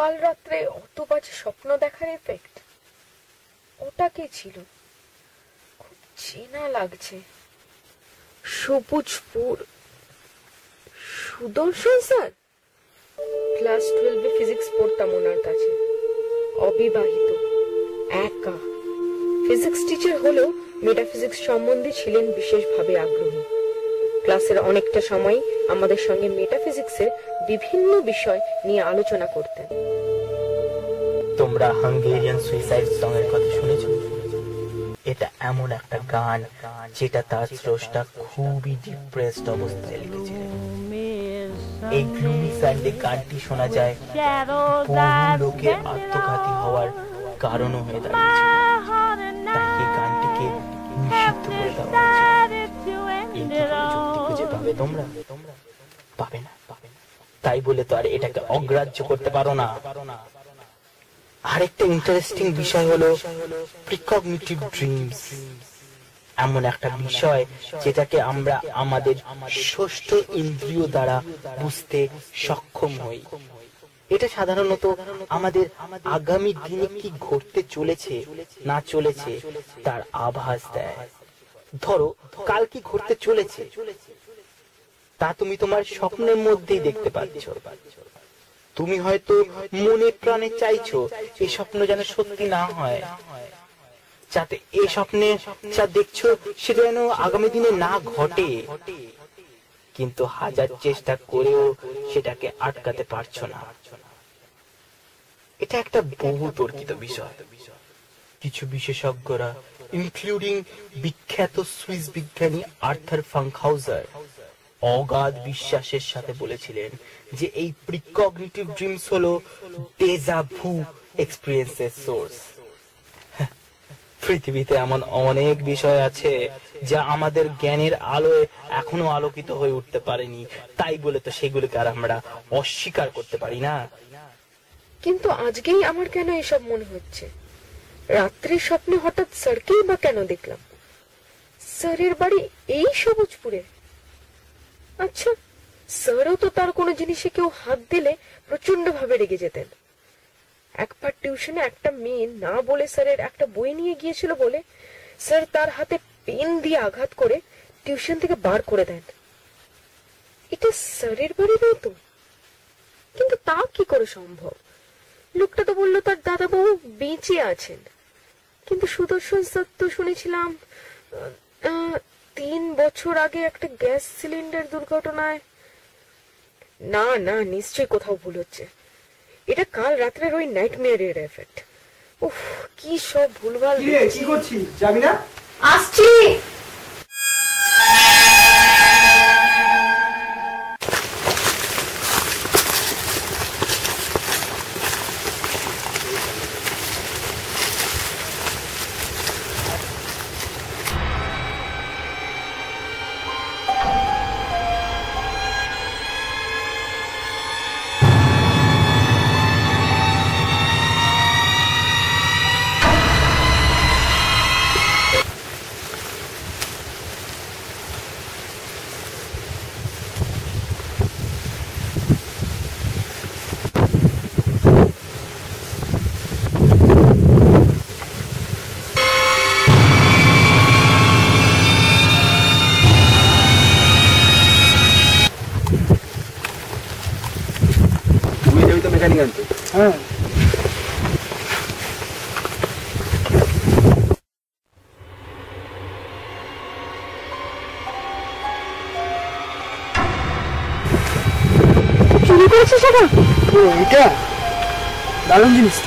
কাল রাত্রে অত বাজে স্বপ্ন দেখার এফেক্ট, ওটা কি ছিল? খুব চেনা লাগছে। সবুজপুর, সুদর্শন স্যার। ক্লাস 12 ফিজিক্স পড়তাম ওনার কাছে। অবিবাহিত, একা। ফিজিক্স টিচার হলেও মেটাফিজিক্স সম্বন্ধে ছিলেন বিশেষভাবে আগ্রহী। ক্লাসের অনেকটা সময় আমাদের সঙ্গে মেটাফিজিক্সের বিভিন্ন বিষয় নিয়ে আলোচনা করতেন। তোমরা হাঙ্গেরিয়ান সুইসাইড সং এর কথা শুনেছো? এটা এমন একটা গান যেটা তার স্রষ্টা খুবই ডিপ্রেসড অবস্থায় লিখেছিলেন। এই গ্লুমি সানডে গানটি শোনা যায় বহু লোকের আত্মঘাতী হওয়ার কারণও হয়ে দাঁড়িয়েছিল। তাই এই গানটিকে নিষিদ্ধ করে দেওয়া হয়েছে। পাবে তোমরা? পাবে না। তাই বলে তো আর এটাকে অগ্রাহ্য করতে পারো না। আরেকটা ইন্টারেস্টিং বিষয় হলো প্রিকগনিটিভ ড্রিমস। এমন একটা বিষয় যেটাকে আমরা আমাদের ষষ্ঠ ইন্দ্রিয় দ্বারা বুঝতে সক্ষম হই। এটা সাধারণত আমাদের আগামী দিনে কি ঘটতে চলেছে না চলেছে তার আভাস দেয়। ধরো কাল কি ঘটতে চলেছে তা তুমি তোমার স্বপ্নের মধ্যেই দেখতে পাচ্ছ। তুমি হয়তো মনে প্রাণে চাইছো এই স্বপ্ন যেন সত্যি না হয়, যাতে এই স্বপ্নে যা দেখছো সেটা যেন আগামী দিনে না ঘটে। কিন্তু হাজার চেষ্টা করেও সেটাকে আটকাতে পারছো না। এটা একটা বহু তর্কিত বিষয়। কিছু বিশেষজ্ঞরা, ইনক্লুডিং বিখ্যাত সুইস বিজ্ঞানী আর্থার ফাঙ্কহাউজার, অগাধ বিশ্বাসের সাথে বলেছিলেন যে এই প্রিকগনিটিভ ড্রিমস হলো ডেজা ভু এক্সপেরিয়েন্সের সোর্স। পৃথিবীতে এমন অনেক বিষয় আছে যা আমাদের জ্ঞানের আলোয় এখনো আলোকিত হয়ে উঠতে পারেনি, তাই বলে তো সেগুলোকে আর আমরা অস্বীকার করতে পারি না। কিন্তু আজকেই আমার কেন এসব মনে হচ্ছে? রাত্রির স্বপ্নে হঠাৎ স্যারকেই বা কেন দেখলাম? স্যারের বাড়ি এই সবুজপুরে। আচ্ছা, স্যারও তো তার কোনো জিনিসে কেউ হাত দিলে প্রচন্ড ভাবে রেগে যেতেন। একবার টিউশনে একটা মেয়ে না বলে স্যারের একটা বই নিয়ে গিয়েছিল বলে স্যার তার হাতে পেন দিয়ে আঘাত করে টিউশন থেকে বার করে দেন। এটা স্যারের বাড়ি নয় তো? কিন্তু তা কি করে সম্ভব? লোকটা তো বললো তার দাদাবাবু বেঁচে আছেন। কিন্তু সুদর্শন স্যার তো শুনেছিলাম 3 বছর আগে একটা গ্যাস সিলিন্ডার দুর্ঘটনায়। না না, নিশ্চয়ই কোথাও ভুল হচ্ছে। এটা কাল রাত্রের ওই নাইটমেয়ারের এফেক্ট। উফ, কি সব ভুলভাল। কি করছিস? যাবি না? আসছি। হ্যাঁ, চুরি করেছিস? এটা দারুণ জিনিস।